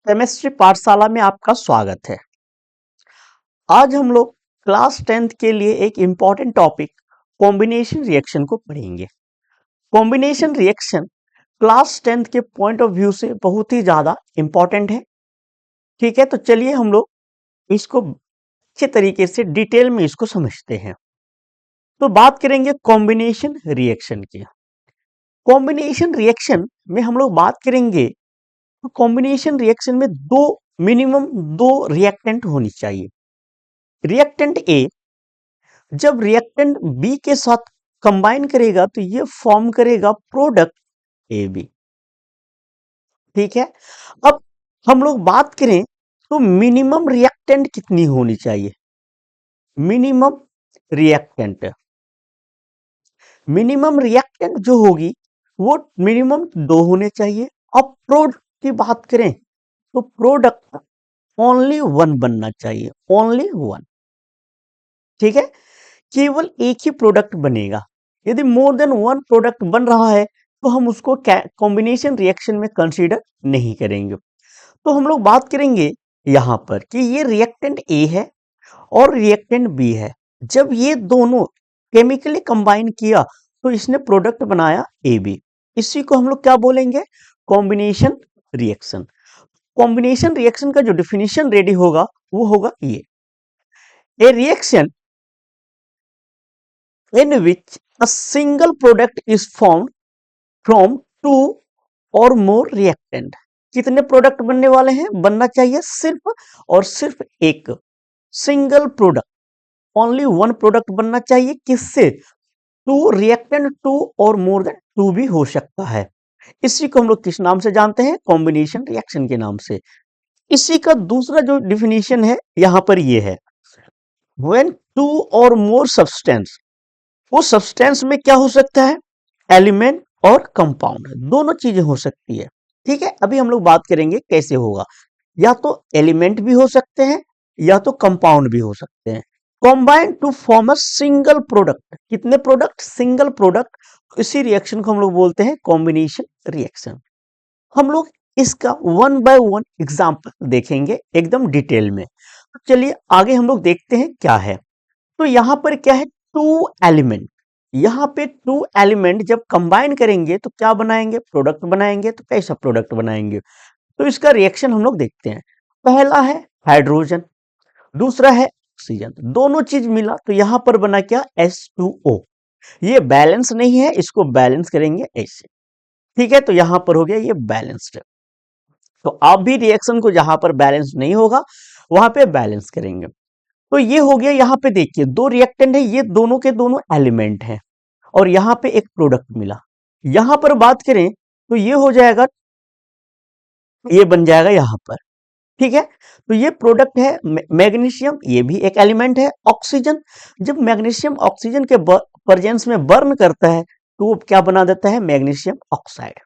Chemistry पाठशाला में आपका स्वागत है। आज हम लोग क्लास 10th के लिए एक इम्पॉर्टेंट टॉपिक कॉम्बिनेशन रिएक्शन को पढ़ेंगे। कॉम्बिनेशन रिएक्शन क्लास 10th के पॉइंट ऑफ व्यू से बहुत ही ज्यादा इम्पॉर्टेंट है। ठीक है, तो चलिए हम लोग इसको अच्छे तरीके से डिटेल में इसको समझते हैं। तो बात करेंगे कॉम्बिनेशन रिएक्शन की। कॉम्बिनेशन रिएक्शन में हम लोग बात करेंगे तो कॉम्बिनेशन रिएक्शन में मिनिमम दो रिएक्टेंट होनी चाहिए। रिएक्टेंट ए जब रिएक्टेंट बी के साथ कंबाइन करेगा तो ये फॉर्म करेगा प्रोडक्ट ए बी। ठीक है, अब हम लोग बात करें तो मिनिमम रिएक्टेंट कितनी होनी चाहिए। मिनिमम रिएक्टेंट जो होगी वो मिनिमम 2 होने चाहिए। अब प्रोडक्ट की बात करें तो प्रोडक्ट ओनली 1 बनना चाहिए, ओनली 1। ठीक है, केवल एक ही प्रोडक्ट बनेगा। यदि मोर देन 1 प्रोडक्ट बन रहा है तो हम उसको कॉम्बिनेशन रिएक्शन में कंसीडर नहीं करेंगे। तो हम लोग बात करेंगे यहां पर कि ये रिएक्टेंट ए है और रिएक्टेंट बी है। जब ये दोनों केमिकली कंबाइन किया तो इसने प्रोडक्ट बनाया ए बी। इसी को हम लोग क्या बोलेंगे, कॉम्बिनेशन रिएक्शन। कॉम्बिनेशन रिएक्शन का जो डिफिनीशन रेडी होगा वो होगा ये, ए reaction in which a single product is formed from 2 or more reactant। कितने प्रोडक्ट बनने वाले हैं, बनना चाहिए सिर्फ और सिर्फ एक सिंगल प्रोडक्ट, ओनली 1 प्रोडक्ट बनना चाहिए। किससे, 2 रिएक्टेंट 2 और मोर देन 2 भी हो सकता है। इसी को हम लोग किस नाम से जानते हैं, कॉम्बिनेशन रिएक्शन के नाम से। इसी का दूसरा जो डिफिनीशन है यहां पर ये है, व्हेन 2 और मोर सब्सटेंस, वो सब्सटेंस में क्या हो सकता है, एलिमेंट और कंपाउंड, दोनों चीजें हो सकती है। ठीक है, अभी हम लोग बात करेंगे कैसे होगा। या तो एलिमेंट भी हो सकते हैं या तो कंपाउंड भी हो सकते हैं। Combine to form a single product, कितने प्रोडक्ट, सिंगल प्रोडक्ट। इसी रिएक्शन को हम लोग बोलते हैं कॉम्बिनेशन रिएक्शन। हम लोग इसका 1 बाय 1 एग्जाम्पल देखेंगे एकदम डिटेल में। तो चलिए आगे हम लोग देखते हैं क्या है। तो यहां पर क्या है, 2 एलिमेंट। यहां पे 2 एलिमेंट जब कंबाइन करेंगे तो क्या बनाएंगे, प्रोडक्ट बनाएंगे। तो कैसा प्रोडक्ट बनाएंगे, तो इसका रिएक्शन हम लोग देखते हैं। पहला है हाइड्रोजन, दूसरा है ऑक्सीजन, दोनों चीज मिला तो यहां पर बना क्या, H2O। ये बैलेंस नहीं है, इसको बैलेंस करेंगे ऐसे। ठीक है, तो यहां पर हो गया ये बैलेंस्ड। तो आप भी रिएक्शन को जहां पर बैलेंस नहीं होगा वहां पे बैलेंस करेंगे। तो ये हो गया, यहां पे देखिए 2 रिएक्टेंट है, ये दोनों के दोनों एलिमेंट हैं और यहां पे एक प्रोडक्ट मिला। यहां पर बात करें तो ये हो जाएगा, ये बन जाएगा यहां पर। ठीक है, तो ये प्रोडक्ट है मैग्नीशियम, ये भी एक एलिमेंट है। ऑक्सीजन, जब मैग्नीशियम ऑक्सीजन के प्रेजेंस में बर्न करता है तो वो क्या बना देता है, मैग्नीशियम ऑक्साइड।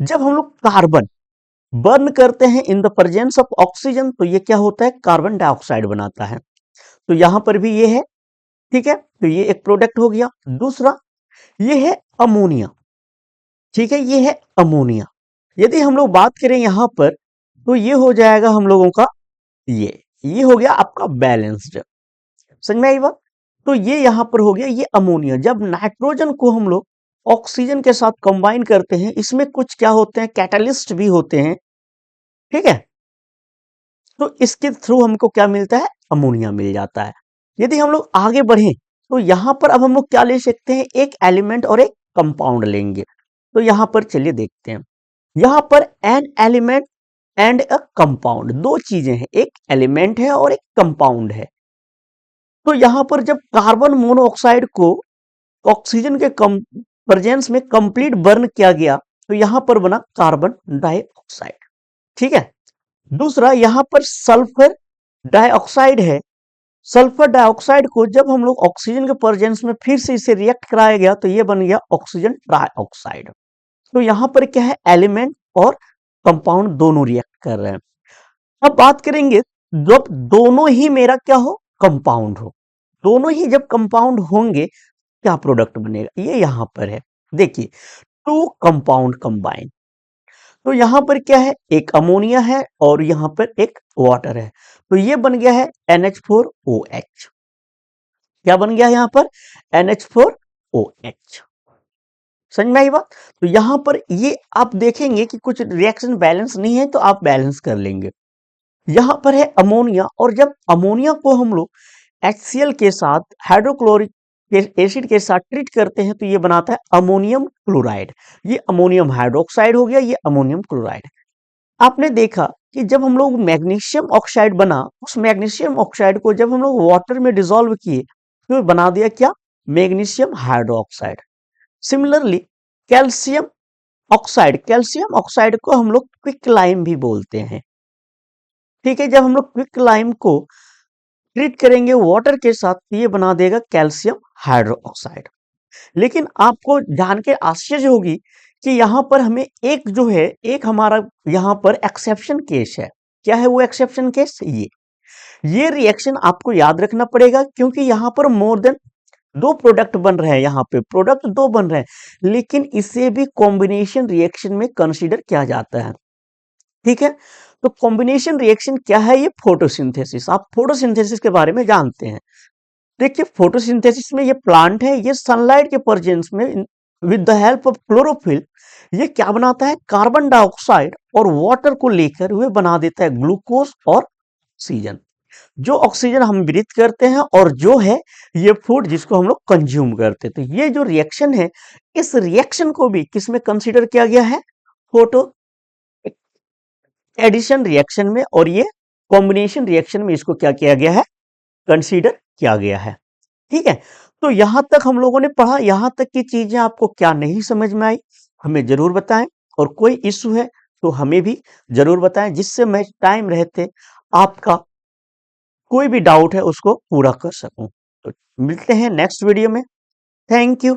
जब हम लोग कार्बन बर्न करते हैं in the presence of oxygen तो ये क्या होता है, कार्बन डाइऑक्साइड बनाता है। तो यहां पर भी ये है। ठीक है, तो ये एक प्रोडक्ट हो गया। दूसरा ये है अमोनिया। ठीक है, ये है अमोनिया। यदि हम लोग बात करें यहां पर तो ये हो जाएगा हम लोगों का, ये हो गया आपका बैलेंस्ड। समझ में आई बात। तो ये यहां पर हो गया ये अमोनिया। जब नाइट्रोजन को हम लोग ऑक्सीजन के साथ कंबाइन करते हैं, इसमें कुछ क्या होते हैं, कैटलिस्ट भी होते हैं। ठीक है, तो इसके थ्रू हमको क्या मिलता है, अमोनिया मिल जाता है। यदि हम लोग आगे बढ़े तो यहां पर अब हम लोग क्या ले सकते हैं, एक एलिमेंट और एक कंपाउंड लेंगे। तो यहां पर चलिए देखते हैं, यहां पर an element and a compound, दो चीजें हैं, एक एलिमेंट है और एक कंपाउंड है। तो यहां पर जब कार्बन मोनोऑक्साइड को ऑक्सीजन के प्रेजेंस में कंप्लीट बर्न किया गया तो यहां पर बना कार्बन डाइऑक्साइड। ठीक है, दूसरा यहां पर सल्फर डाइऑक्साइड है। सल्फर डाइऑक्साइड को जब हम लोग ऑक्सीजन के प्रेजेंस में फिर से इसे रिएक्ट कराया गया तो ये बन गया ऑक्सीजन डाइऑक्साइड। तो यहां पर क्या है, एलिमेंट और कंपाउंड दोनों रिएक्ट कर रहे हैं। अब बात करेंगे जब दोनों ही मेरा क्या हो, कंपाउंड हो। दोनों ही जब कंपाउंड होंगे क्या प्रोडक्ट बनेगा, ये यहां पर है। देखिए 2 कंपाउंड कंबाइन, तो यहां पर क्या है, एक अमोनिया है और यहां पर एक वाटर है, तो ये बन गया है NH4OH। क्या बन गया है यहां पर, NH4OH। समझ में आई बात। तो यहां पर ये आप देखेंगे कि कुछ रिएक्शन बैलेंस नहीं है, तो आप बैलेंस कर लेंगे। यहां पर है अमोनिया, और जब अमोनिया को हम लोग HCl के साथ हाइड्रोक्लोरिक एसिड के साथ ट्रीट करते हैं, तो ये बनाता है अमोनियम क्लोराइड। ये अमोनियम हाइड्रोक्साइड हो गया, ये अमोनियम क्लोराइड। आपने देखा कि जब हम लोग मैग्नीशियम ऑक्साइड बना, उस मैग्नीशियम ऑक्साइड को जब हम लोग वाटर में डिसॉल्व किए, तो बना दिया क्या, magnesium hydroxide. Similarly calcium calcium oxide को हम लोग क्विक लाइम भी बोलते हैं। ठीक है, जब हम लोग क्विक लाइम को ट्रीट करेंगे वाटर के साथ, तो ये बना देगा कैल्शियम हाइड्रोक्साइड। लेकिन आपको जान के आश्चर्य होगी कि यहां पर हमें एक जो है, एक हमारा यहां पर एक्सेप्शन केस है। क्या है वो एक्सेप्शन केस, ये रिएक्शन आपको याद रखना पड़ेगा, क्योंकि यहां पर मोर देन 2 प्रोडक्ट बन रहे हैं, यहां पे प्रोडक्ट 2 बन रहे हैं, लेकिन इसे भी कॉम्बिनेशन रिएक्शन में कंसीडर किया जाता है। ठीक है, तो कॉम्बिनेशन रिएक्शन क्या है, ये फोटोसिंथेसिस। आप फोटोसिंथेसिस के बारे में जानते हैं। देखिए, फोटोसिंथेसिस में ये प्लांट है, ये सनलाइट के प्रेजेंस में with the help of chlorophyll ये क्या बनाता है, कार्बन डाइऑक्साइड और वाटर को लेकर वह बना देता है ग्लूकोज और ऑक्सीजन। जो ऑक्सीजन हम ब्रीथ करते हैं, और जो है ये फूड जिसको हम लोग कंज्यूम करते हैं। तो ये जो रिएक्शन है, इस रिएक्शन को भी किसमें कंसीडर किया गया है, फोटो एडिशन रिएक्शन में, और ये कॉम्बिनेशन रिएक्शन में इसको क्या किया गया है, कंसीडर किया गया है। ठीक है, तो यहां तक हम लोगों ने पढ़ा। यहां तक की चीजें आपको क्या नहीं समझ में आई, हमें जरूर बताएं, और कोई इशू है तो हमें भी जरूर बताएं, जिससे मैं टाइम रहते आपका कोई भी डाउट है उसको पूरा कर सकूं। तो मिलते हैं नेक्स्ट वीडियो में। Thank you.